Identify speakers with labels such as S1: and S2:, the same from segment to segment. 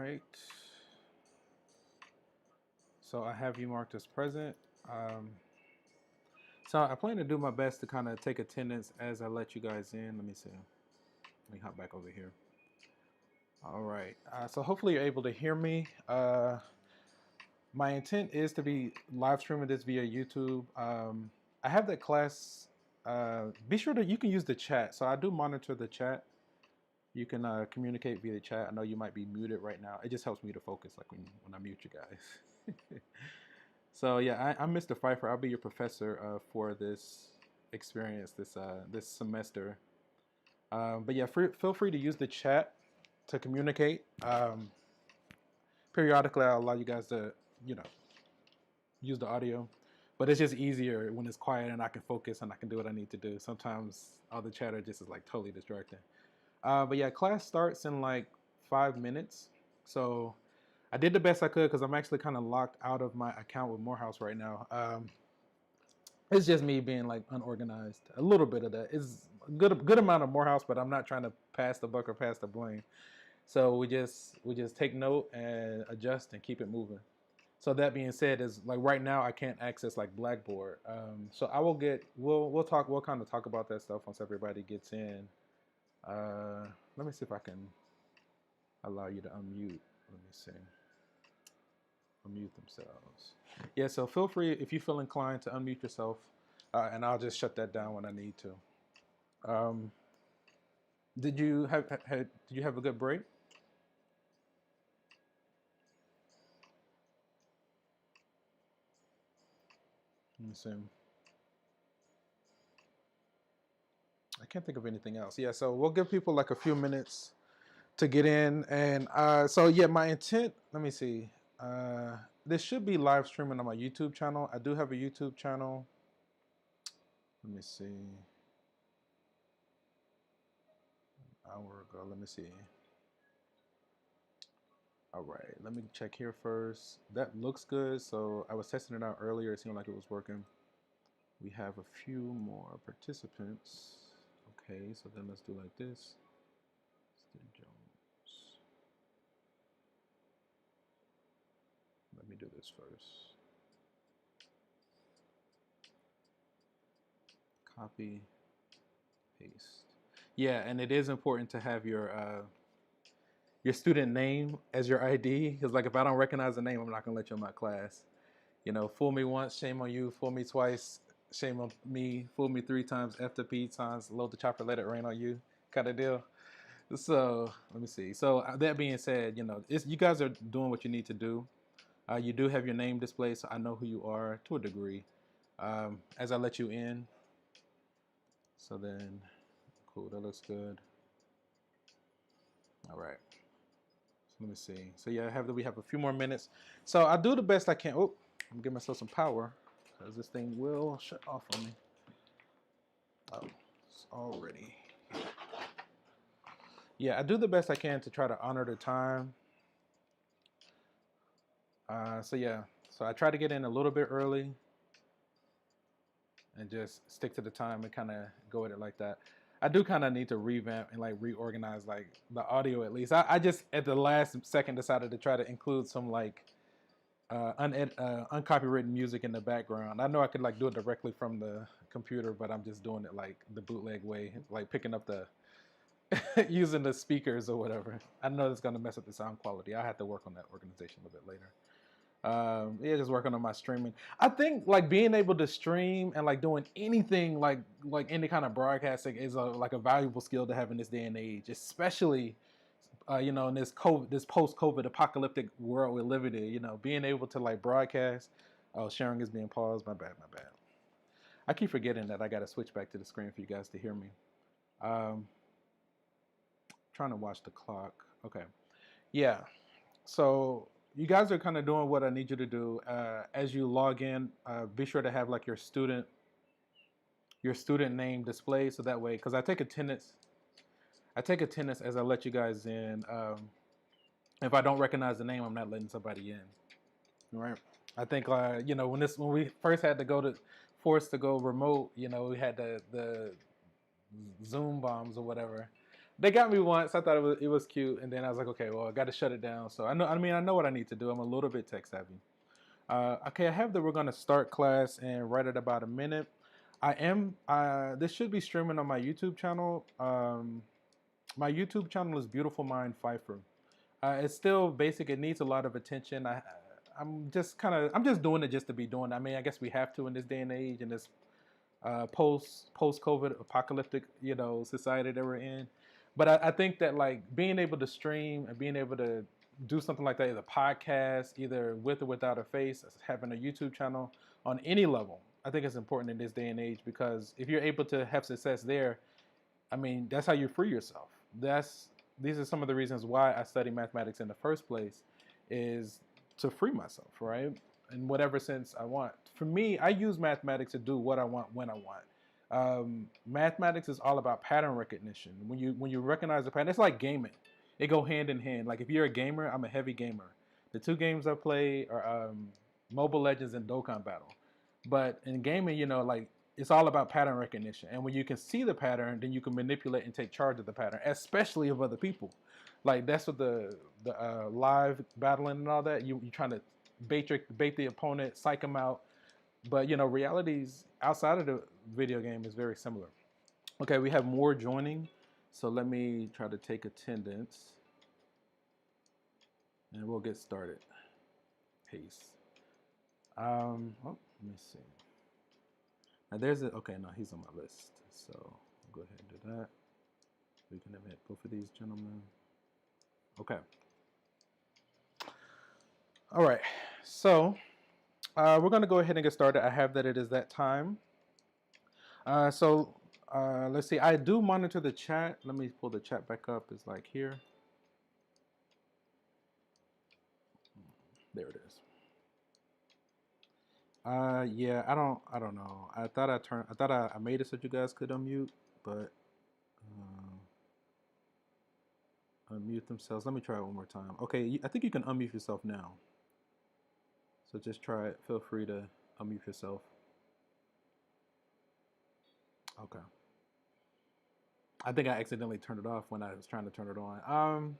S1: right. So I have you marked as present. So I plan to do my best to kind of take attendance as I let you guys in. Let me see. Let me hop back over here. All right. So hopefully you're able to hear me. My intent is to be live streaming this via YouTube. I have that class. Be sure that you can use the chat. So I do monitor the chat. You can communicate via the chat. I know you might be muted right now. It just helps me to focus, like when I mute you guys. So yeah, I'm Mr. Pfeiffer. I'll be your professor for this experience this semester. But yeah, feel free to use the chat to communicate. Periodically, I'll allow you guys to use the audio, but it's just easier when it's quiet and I can focus and I can do what I need to do. Sometimes all the chatter just is like totally distracting. But yeah, class starts in like 5 minutes. So I did the best I could because I'm actually kind of locked out of my account with Morehouse right now. It's just me being like unorganized. A little bit of that. It's a good amount of Morehouse, but I'm not trying to pass the buck or pass the blame. So we just take note and adjust and keep it moving. So that being said, is like right now I can't access like Blackboard. So I will we'll kind of talk about that stuff once everybody gets in. Let me see if I can allow you to unmute. Let me see. Unmute themselves. Yeah, so feel free if you feel inclined to unmute yourself, and I'll just shut that down when I need to. Did you have a good break? Let me see. I can't think of anything else. Yeah, so we'll give people like a few minutes to get in, and so yeah, my intent. Let me see. This should be live streaming on my YouTube channel. I do have a YouTube channel. Let me see. An hour ago. Let me see. All right, let me check here first. That looks good. So I was testing it out earlier. It seemed like it was working. We have a few more participants. Okay, so then let's do like this. Mr. Jones. Let me do this first. Copy, paste. Yeah, and it is important to have your student name as your ID, because like if I don't recognize the name, I'm not gonna let you in my class. You know, fool me once, shame on you. Fool me twice, shame on me. Fool me 3 times, F to P times, load the chopper, let it rain on you, kind of deal. So let me see. So that being said, you guys are doing what you need to do. You do have your name displayed, so I know who you are to a degree. As I let you in, so then, cool, that looks good. All right. So let me see. So yeah, we have a few more minutes. So I'll do the best I can. Oh, I'm giving myself some power because this thing will shut off on me. Oh, it's already. Yeah, I do the best I can to try to honor the time. So yeah, so I try to get in a little bit early and just stick to the time and kind of go at it like that. I do kind of need to revamp and like reorganize like the audio at least. I just at the last second decided to try to include some like uncopywritten music in the background. I know I could like do it directly from the computer, but I'm just doing it like the bootleg way, like picking up the using the speakers or whatever. I know it's gonna mess up the sound quality. I have to work on that organization a little bit later. Yeah, just working on my streaming. I think like being able to stream and like doing anything like any kind of broadcasting is like a valuable skill to have in this day and age, especially in this post-COVID apocalyptic world we're living in. Being able to like broadcast. Oh, sharing is being paused. My bad. I keep forgetting that I got to switch back to the screen for you guys to hear me. Trying to watch the clock. Okay. Yeah. So you guys are kind of doing what I need you to do. As you log in, be sure to have like your student name displayed, so that way, because I take attendance as I let you guys in. If I don't recognize the name, I'm not letting somebody in. Right. I think when we first had to forced to go remote, we had the Zoom bombs or whatever. They got me once. I thought it was cute, and then I was like, okay, well, I got to shut it down. So I know. I mean, I know what I need to do. I'm a little bit tech savvy. Okay, I have that we're going to start class in right at about a minute. I am. This should be streaming on my YouTube channel. My YouTube channel is Beautiful Mind Pfeiffer. It's still basic. It needs a lot of attention. I'm just doing it just to be doing it. I mean, I guess we have to in this day and age, in this post COVID apocalyptic society that we're in. But I think that like being able to stream and being able to do something like that, either podcast, either with or without a face, having a YouTube channel on any level, I think it's important in this day and age because if you're able to have success there, I mean, that's how you free yourself. These are some of the reasons why I study mathematics in the first place, is to free myself, right? In whatever sense I want. For me, I use mathematics to do what I want when I want. Mathematics is all about pattern recognition. When you recognize a pattern, it's like gaming. It go hand in hand. Like if you're a gamer, I'm a heavy gamer. The two games I play are Mobile Legends and Dokkan Battle. But in gaming, like it's all about pattern recognition. And when you can see the pattern, then you can manipulate and take charge of the pattern, especially of other people. Like that's what the live battling and all that. You trying to bait the opponent, psych them out. But realities outside of the video game is very similar. Okay, we have more joining, so let me try to take attendance, and we'll get started. Peace. Let me see. Now okay, no, he's on my list, so I'll go ahead and do that. We can admit both of these gentlemen. Okay. All right, so we're going to go ahead and get started. I have that it is that time. So let's see. I do monitor the chat. Let me pull the chat back up. It's like here. There it is. Yeah, I don't know. I thought I made it so you guys could unmute, but unmute themselves. Let me try it one more time. Okay, I think you can unmute yourself now. So just try it. Feel free to unmute yourself. Okay. I think I accidentally turned it off when I was trying to turn it on.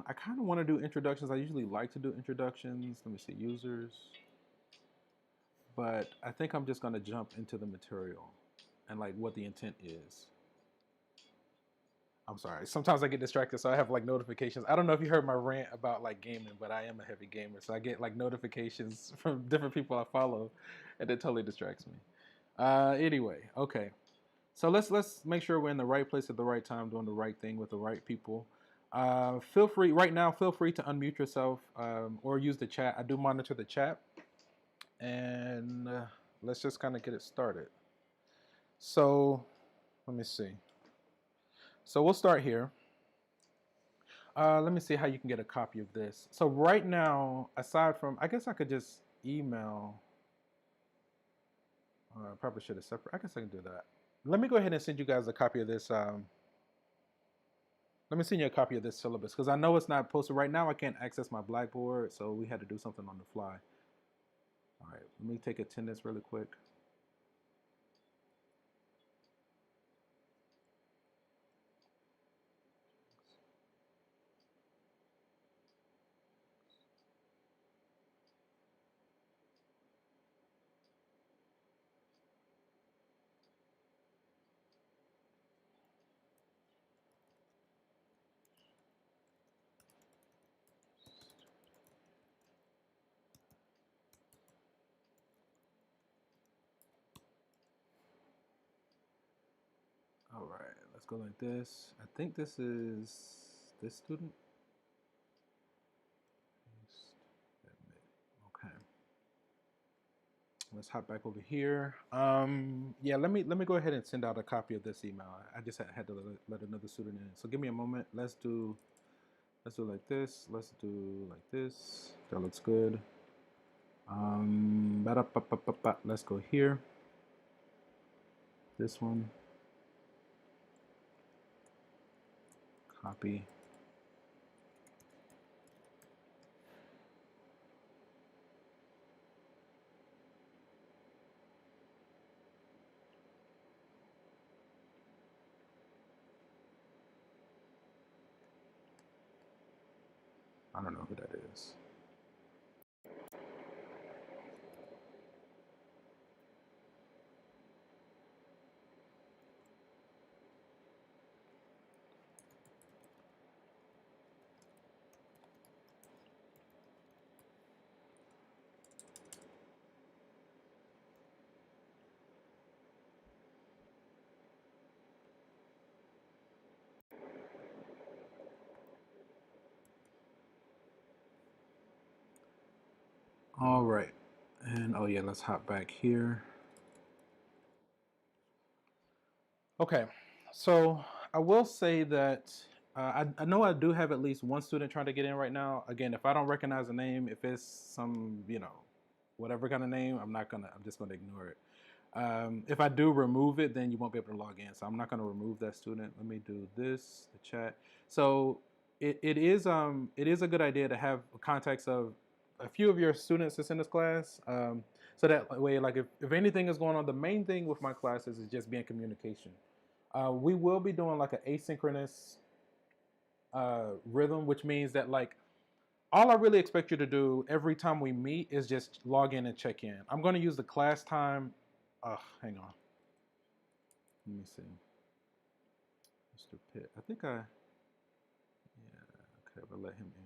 S1: I kind of want to do introductions. I usually like to do introductions. Let me see, users. But I think I'm just going to jump into the material and like what the intent is. I'm sorry. Sometimes I get distracted, so I have like notifications. I don't know if you heard my rant about like gaming, but I am a heavy gamer, so I get like notifications from different people I follow, and it totally distracts me. Anyway, okay. So let's make sure we're in the right place at the right time, doing the right thing with the right people. Feel free to unmute yourself or use the chat. I do monitor the chat, and let's just kind of get it started. So let me see. So we'll start here. Let me see how you can get a copy of this. So right now, aside from, I guess I could just email. I probably should have separate. I guess I can do that. Let me go ahead and send you guys a copy of this. Let me send you a copy of this syllabus because I know it's not posted right now. I can't access my Blackboard, so we had to do something on the fly. All right, let me take attendance really quick. All right, let's go like this. I think this is this student. Okay. Let's hop back over here. Yeah, let me go ahead and send out a copy of this email. I just had to let another student in. So give me a moment. Let's do like this. Let's do like this. That looks good. Let's go here. This one. Copy. I don't know who that is. All right. And oh yeah, let's hop back here. Okay, so I will say that I know I do have at least one student trying to get in right now. Again, if I don't recognize the name, if it's some, whatever kind of name, I'm just gonna ignore it. If I do remove it, then you won't be able to log in. So I'm not gonna remove that student. Let me do this, the chat. So it is a good idea to have contacts of a few of your students that's in this class. So that way, like if anything is going on, the main thing with my classes is just being communication. We will be doing like an asynchronous rhythm, which means that like all I really expect you to do every time we meet is just log in and check in. I'm going to use the class time. Hang on. Let me see. Mr. Pitt. I think I. Yeah. Okay, but let him in.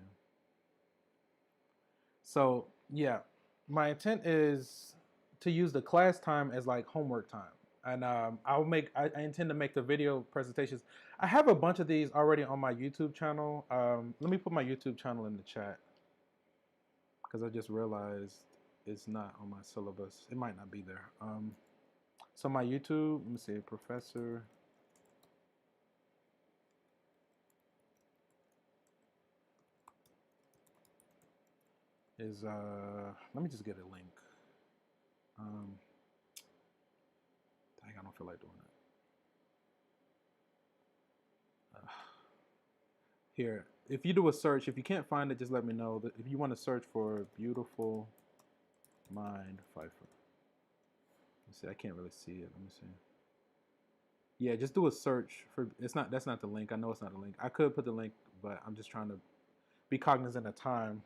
S1: So yeah, my intent is to use the class time as like homework time, and I intend to make the video presentations. I have a bunch of these already on my YouTube channel. Let me put my YouTube channel in the chat because I just realized it's not on my syllabus. It might not be there. So my YouTube, let me see, Professor. Is let me just get a link. Dang, I don't feel like doing it. Here, if you do a search, if you can't find it, just let me know. If you want to search for Beautiful Mind Pfeiffer. Let's see, I can't really see it. Let me see. Yeah, just do a search for. That's not the link. I know it's not a link. I could put the link, but I'm just trying to be cognizant of time.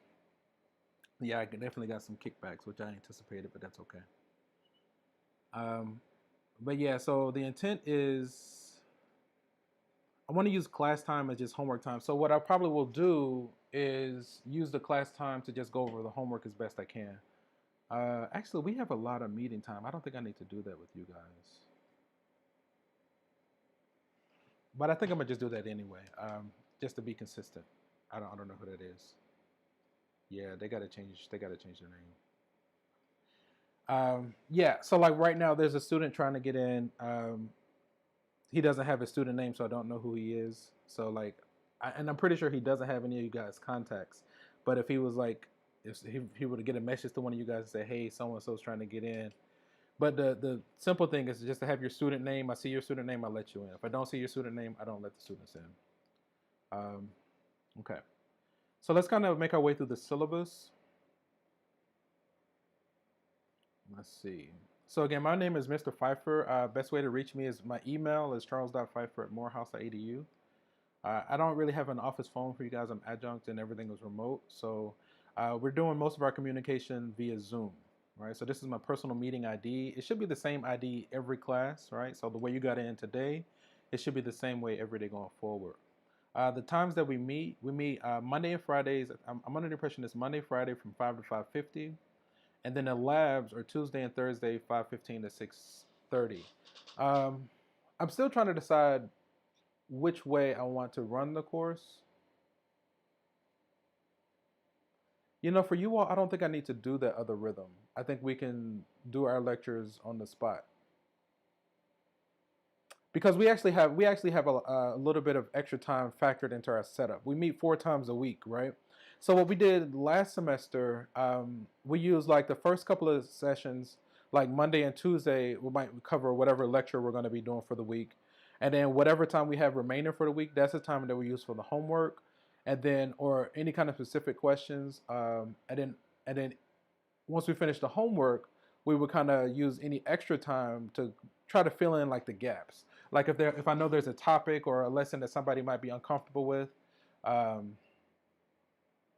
S1: Yeah, I definitely got some kickbacks, which I anticipated, but that's okay. But yeah, so the intent is I want to use class time as just homework time. So what I probably will do is use the class time to just go over the homework as best I can. Actually, we have a lot of meeting time. I don't think I need to do that with you guys. But I think I'm gonna just do that anyway, just to be consistent. I don't know who that is. Yeah, they gotta change. They gotta change their name. Yeah, so like right now, there's a student trying to get in. He doesn't have his student name, so I don't know who he is. So like, and I'm pretty sure he doesn't have any of you guys' contacts. But if he was like, if he were to get a message to one of you guys and say, "Hey, so and so's trying to get in," but the simple thing is just to have your student name. I see your student name, I let you in. If I don't see your student name, I don't let the students in. Okay, so let's kind of make our way through the syllabus. Let's see. So again, my name is Mr. Pfeiffer. Best way to reach me is my email is charles.pfeiffer@morehouse.edu. I don't really have an office phone for you guys. I'm adjunct and everything is remote. So we're doing most of our communication via Zoom, right? So this is my personal meeting ID. It should be the same ID every class, right? So the way you got in today, it should be the same way every day going forward. The times that we meet Monday and Fridays. I'm under the impression it's Monday, Friday from 5 to 5:50. And then the labs are Tuesday and Thursday, 5:15 to 6:30. I'm still trying to decide which way I want to run the course. For you all, I don't think I need to do that other rhythm. I think we can do our lectures on the spot because we actually have a little bit of extra time factored into our setup. We meet 4 times a week, right? So what we did last semester, we used like the first couple of sessions, like Monday and Tuesday, we might cover whatever lecture we're going to be doing for the week, and then whatever time we have remaining for the week, that's the time that we use for the homework, and then or any kind of specific questions, and then once we finish the homework, we would kind of use any extra time to try to fill in like the gaps. Like if I know there's a topic or a lesson that somebody might be uncomfortable with, um,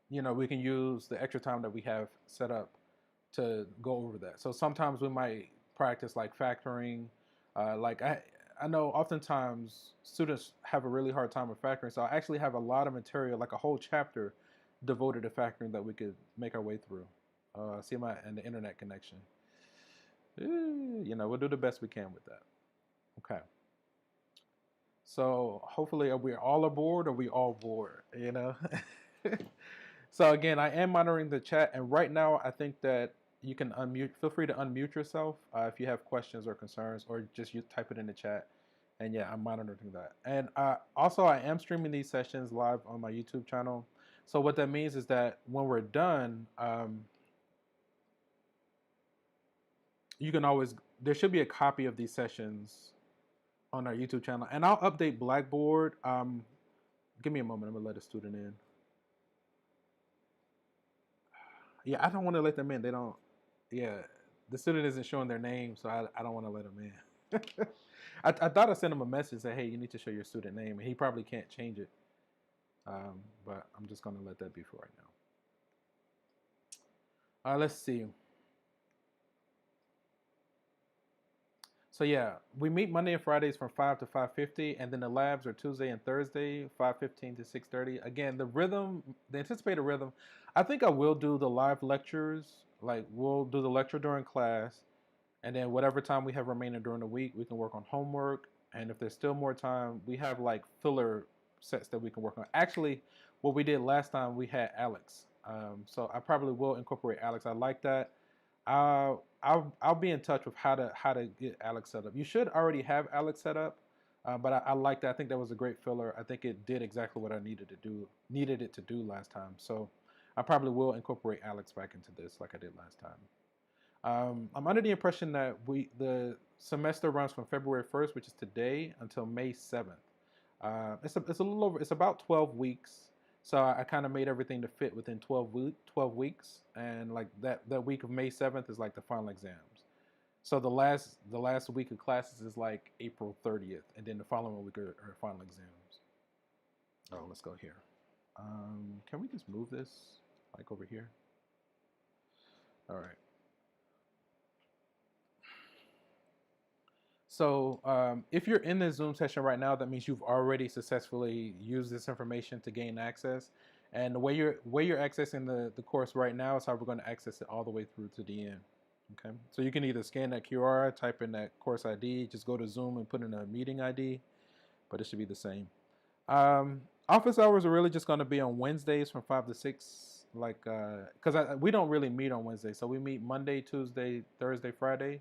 S1: we can use the extra time that we have set up to go over that. So sometimes we might practice like factoring. I know oftentimes students have a really hard time with factoring. So I actually have a lot of material, like a whole chapter devoted to factoring that we could make our way through. See my and the internet connection. We'll do the best we can with that. Okay. So hopefully we're all aboard or we all bored. So again, I am monitoring the chat, and right now I think that you can unmute. Feel free to unmute yourself if you have questions or concerns, or just you type it in the chat. And yeah, I'm monitoring that. And also, I am streaming these sessions live on my YouTube channel. So what that means is that when we're done, you can always, there should be a copy of these sessions on our YouTube channel, and I'll update Blackboard. Give me a moment. I'm gonna let a student in. Yeah, I don't want to let them in. They don't. Yeah, the student isn't showing their name, so I don't want to let them in. I thought I sent him a message that, hey, you need to show your student name, and he probably can't change it. But I'm just gonna let that be for right now. Let's see. So yeah, we meet Monday and Fridays from 5 to 5:50, and then the labs are Tuesday and Thursday, 5:15 to 6:30. Again, the anticipated rhythm, I think I will do the live lectures. Like we'll do the lecture during class, and then whatever time we have remaining during the week, we can work on homework. And if there's still more time, we have like filler sets that we can work on. Actually, what we did last time, we had Alex. So I probably will incorporate Alex. I like that. I'll be in touch with how to get Alex set up. You should already have Alex set up, but I like that. I think that was a great filler. I think it did exactly what I needed it to do last time. So I probably will incorporate Alex back into this like I did last time. I'm under the impression that the semester runs from February 1st, which is today, until May 7th. It's a little over. It's about 12 weeks. So I kind of made everything to fit within 12 weeks, and like that week of May 7th is like the final exams. So the last week of classes is like April 30th, and then the following week are final exams. Oh, let's go here. Can we just move this like over here? All right. So if you're in the Zoom session right now, that means you've already successfully used this information to gain access. And the way you're accessing the course right now is how we're going to access it all the way through to the end. Okay, so you can either scan that QR, type in that course ID, just go to Zoom and put in a meeting ID, but it should be the same. Office hours are really just going to be on Wednesdays from 5 to 6, like because we don't really meet on Wednesday, so we meet Monday, Tuesday, Thursday, Friday.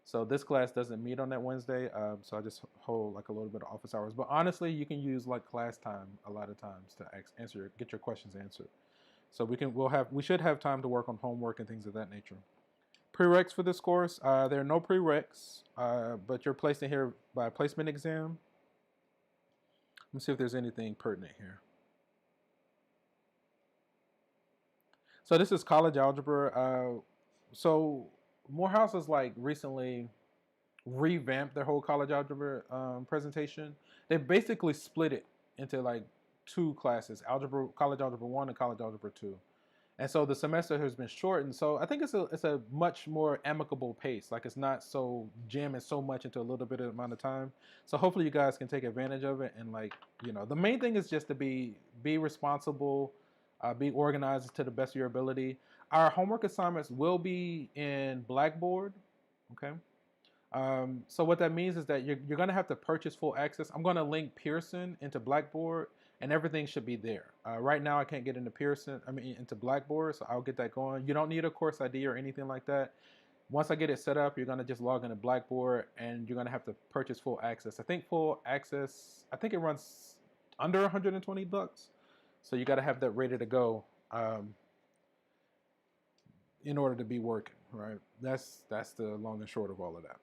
S1: So this class doesn't meet on that Wednesday, so I just hold like a little bit of office hours. But honestly, you can use like class time a lot of times to get your questions answered. So we should have time to work on homework and things of that nature. Prereqs for this course, there are no prereqs, but you're placed in here by a placement exam. Let me see if there's anything pertinent here. So this is college algebra. So Morehouse has like recently revamped their whole college algebra presentation. They basically split it into like two classes: college algebra 1 and college algebra 2. And so the semester has been shortened. So I think it's a much more amicable pace. Like it's not so jamming so much into a little bit of amount of time. So hopefully you guys can take advantage of it. And like, the main thing is just to be responsible, be organized to the best of your ability. Our homework assignments will be in Blackboard. Okay. So what that means is that you're going to have to purchase full access. I'm going to link Pearson into Blackboard, and everything should be there. Right now, I can't get into into Blackboard, so I'll get that going. You don't need a course ID or anything like that. Once I get it set up, you're going to just log into Blackboard, and you're going to have to purchase full access. I think full access, it runs under $120. So you got to have that ready to go in order to be working, right? That's the long and short of all of that.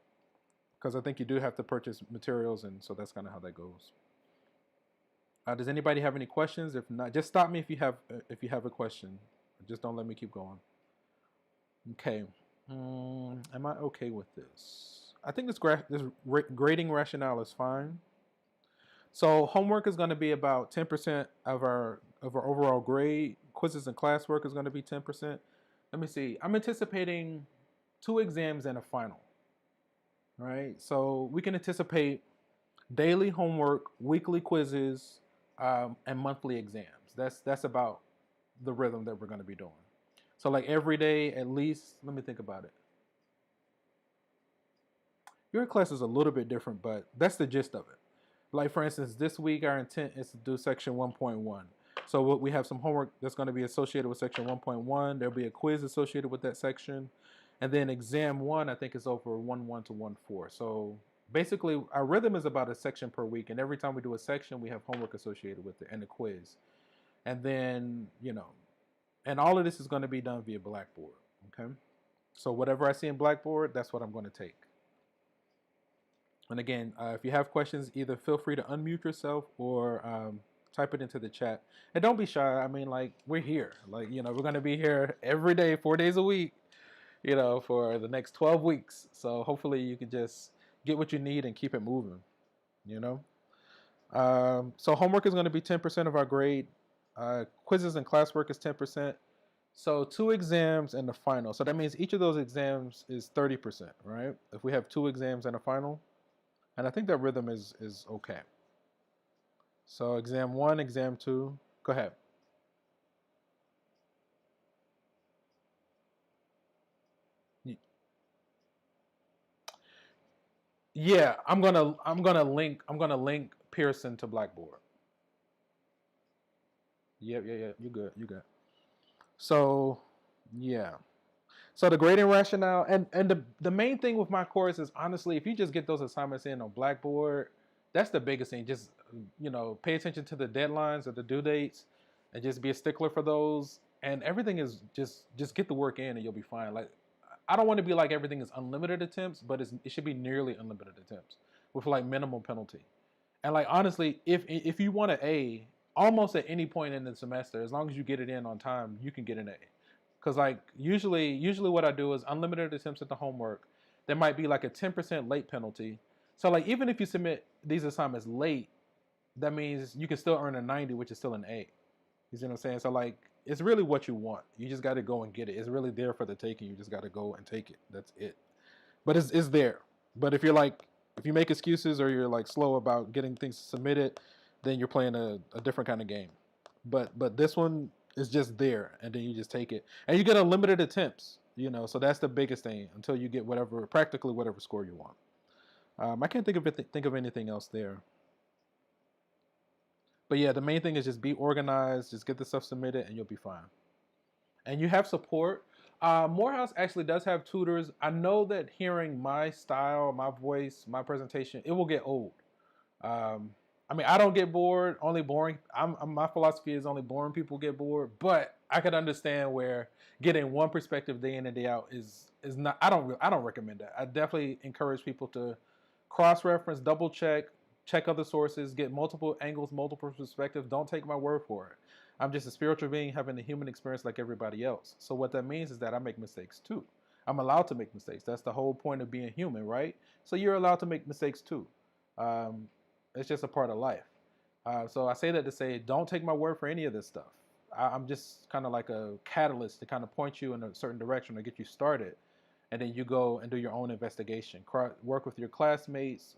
S1: Because I think you do have to purchase materials, and so that's kind of how that goes. Does anybody have any questions? If not, just stop me if you have a question. Just don't let me keep going. Okay. Am I okay with this? I think this grading rationale is fine. So homework is going to be about 10% of our overall grade. quizzes and classwork is going to be 10%. Let me see. I'm anticipating 2 exams and a final. Right? So we can anticipate daily homework, weekly quizzes, and monthly exams. That's about the rhythm that we're going to be doing. So like every day, at least. Let me think about it. Your class is a little bit different, but that's the gist of it. Like for instance, this week our intent is to do section 1.1. So we have some homework that's going to be associated with section 1.1. There'll be a quiz associated with that section. And then exam 1, I think, is over 1.1 to 1.4. So basically, our rhythm is about a section per week. And every time we do a section, we have homework associated with it and a quiz. And then, and all of this is going to be done via Blackboard. Okay. So whatever I see in Blackboard, that's what I'm going to take. And again, if you have questions, either feel free to unmute yourself or type it into the chat. And don't be shy. I mean, like, we're here. Like, we're going to be here every day, 4 days a week, for the next 12 weeks. So hopefully you can just get what you need and keep it moving, So homework is going to be 10% of our grade. Quizzes and classwork is 10%. So 2 exams and the final. So that means each of those exams is 30%, right? If we have 2 exams and a final. And I think that rhythm is okay. So exam 1, exam 2. Go ahead. Yeah, I'm gonna link Pearson to Blackboard. Yeah, you good. So yeah. So the grading rationale and the main thing with my course is honestly, if you just get those assignments in on Blackboard, that's the biggest thing. Just pay attention to the deadlines or the due dates, and just be a stickler for those. And everything is just get the work in, and you'll be fine. Like I don't want to be like everything is unlimited attempts, but it should be nearly unlimited attempts with like minimal penalty. And like honestly, if you want an A, almost at any point in the semester, as long as you get it in on time, you can get an A. Because like usually what I do is unlimited attempts at the homework. There might be like a 10% late penalty. So like even if you submit these assignments late, that means you can still earn a 90, which is still an A. You see what I'm saying? So like it's really what you want. You just got to go and get it. It's really there for the taking. You just got to go and take it. That's it. But it's there. But if you make excuses or you're like slow about getting things submitted, then you're playing a different kind of game. But this one is just there, and then you just take it, and you get unlimited attempts. So that's the biggest thing until you get practically whatever score you want. I can't think of anything else there. But yeah, the main thing is just be organized, just get the stuff submitted, and you'll be fine. And you have support. Morehouse actually does have tutors. I know that hearing my style, my voice, my presentation, it will get old. I mean, I don't get bored. Only boring. My philosophy is only boring people get bored. But I could understand where getting one perspective day in and day out is not. I don't recommend that. I definitely encourage people to cross-reference, double check other sources, get multiple angles, multiple perspectives. Don't take my word for it. I'm just a spiritual being having a human experience like everybody else. So what that means is that I make mistakes too. I'm allowed to make mistakes. That's the whole point of being human, right? So you're allowed to make mistakes too. It's just a part of life. So I say that to say, don't take my word for any of this stuff. I'm just kind of like a catalyst to kind of point you in a certain direction or get you started. And then you go and do your own investigation. Work with your classmates,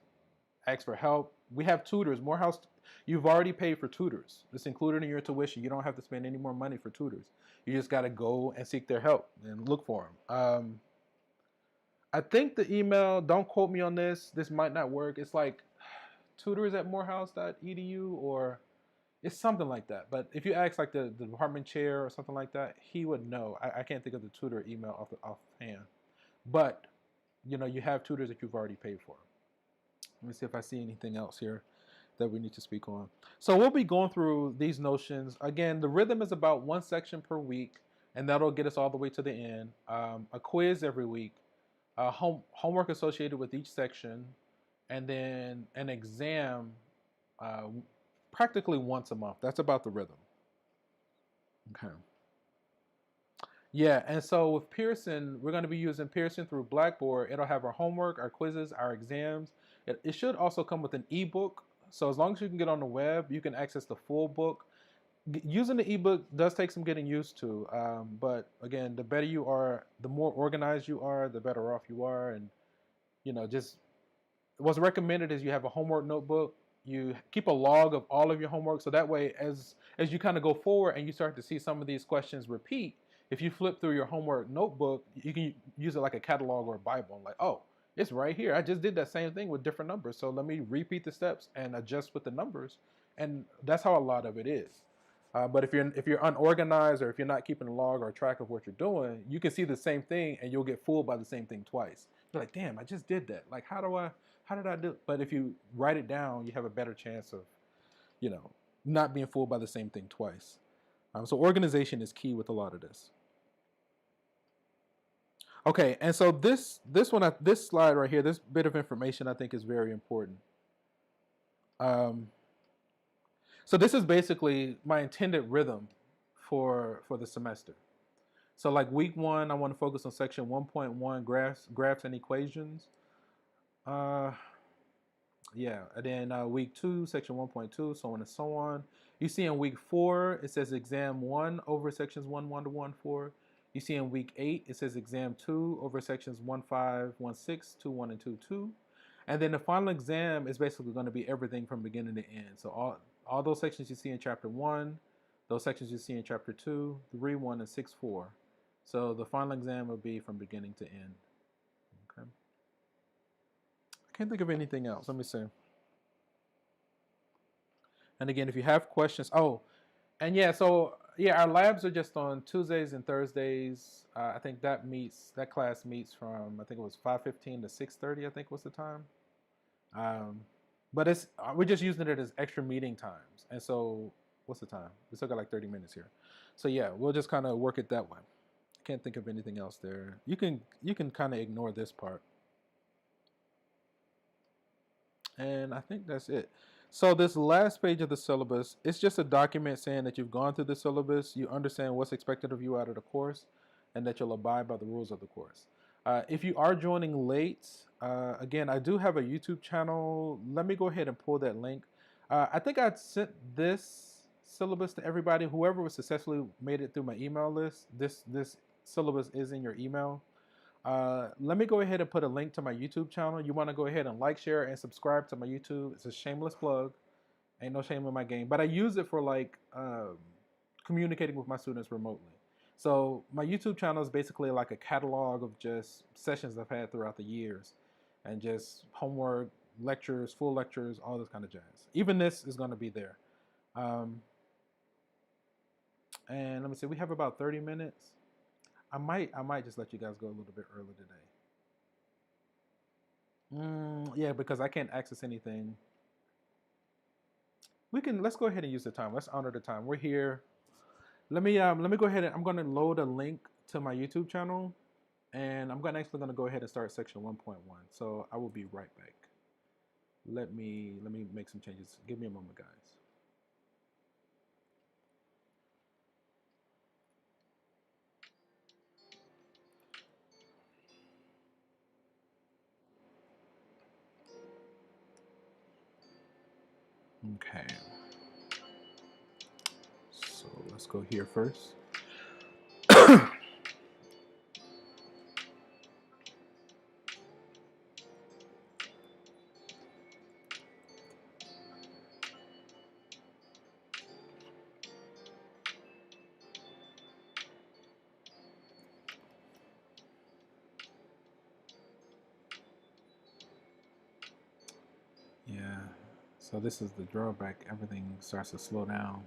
S1: ask for help. We have tutors. Morehouse, you've already paid for tutors. It's included in your tuition. You don't have to spend any more money for tutors. You just got to go and seek their help and look for them. I think the email, don't quote me on this might not work. It's like tutors@morehouse.edu or it's something like that. But if you ask like the department chair or something like that, he would know. I can't think of the tutor email offhand. But, you have tutors that you've already paid for. Let me see if I see anything else here that we need to speak on. So we'll be going through these notions. Again, the rhythm is about 1 section per week, and that'll get us all the way to the end. A quiz every week, homework associated with each section, and then an exam practically once a month. That's about the rhythm. Okay. Yeah, and so with Pearson, we're going to be using Pearson through Blackboard. It'll have our homework, our quizzes, our exams. It should also come with an ebook. So as long as you can get on the web, you can access the full book. using the ebook does take some getting used to. But again, the better you are, the more organized you are, the better off you are. And just what's recommended is you have a homework notebook. You keep a log of all of your homework, so that way, as you kind of go forward and you start to see some of these questions repeat, if you flip through your homework notebook, you can use it like a catalog or a Bible. Like, oh, it's right here. I just did that same thing with different numbers, so let me repeat the steps and adjust with the numbers. And that's how a lot of it is. But if you're unorganized, or if you're not keeping a log or track of what you're doing, you can see the same thing and you'll get fooled by the same thing twice. You're like, damn, I just did that. Like, how did I do it? But if you write it down, you have a better chance of, not being fooled by the same thing twice. So organization is key with a lot of this. Okay, and so this slide right here, this bit of information I think is very important. So this is basically my intended rhythm for the semester. So like week 1, I want to focus on section 1.1, graphs and equations. Yeah, and then week 2, section 1.2, so on and so on. You see in week 4, it says exam 1 over sections 1.1 to 1.4. You see in week 8, it says exam 2 over sections 1.5, 1.6, 2.1, and 2.2. And then the final exam is basically going to be everything from beginning to end. So all those sections you see in chapter 1, those sections you see in chapter 2, 3.1, and 6.4. So the final exam will be from beginning to end. Okay. I can't think of anything else. Let me see. And again, if you have questions, and our labs are just on Tuesdays and Thursdays. I think that class meets from, I think it was 5:15 to 6:30. I think was the time. But we're just using it as extra meeting times. And so, what's the time? We still got like 30 minutes here. So yeah, we'll just kind of work it that way. Can't think of anything else there. You can kind of ignore this part. And I think that's it. So this last page of the syllabus, it's just a document saying that you've gone through the syllabus, you understand what's expected of you out of the course, and that you'll abide by the rules of the course. If you are joining late, again, I do have a YouTube channel. Let me go ahead and pull that link. I think I sent this syllabus to everybody. Whoever was successfully made it through my email list, this syllabus is in your email. Let me go ahead and put a link to my YouTube channel. You want to go ahead and like, share, and subscribe to my YouTube. It's a shameless plug. Ain't no shame in my game. But I use it for communicating with my students remotely. So my YouTube channel is basically like a catalog of just sessions I've had throughout the years. And just homework, lectures, full lectures, all this kind of jazz. Even this is going to be there. And let me see, we have about 30 minutes. I might just let you guys go a little bit early today. Yeah, because I can't access anything. Let's go ahead and use the time. Let's honor the time. We're here. Let me go ahead and I'm going to load a link to my YouTube channel, and I'm actually going to go ahead and start section 1.1. So I will be right back. Let me make some changes. Give me a moment, guys. Okay. So let's go here first. Yeah. So this is the drawback. Everything starts to slow down.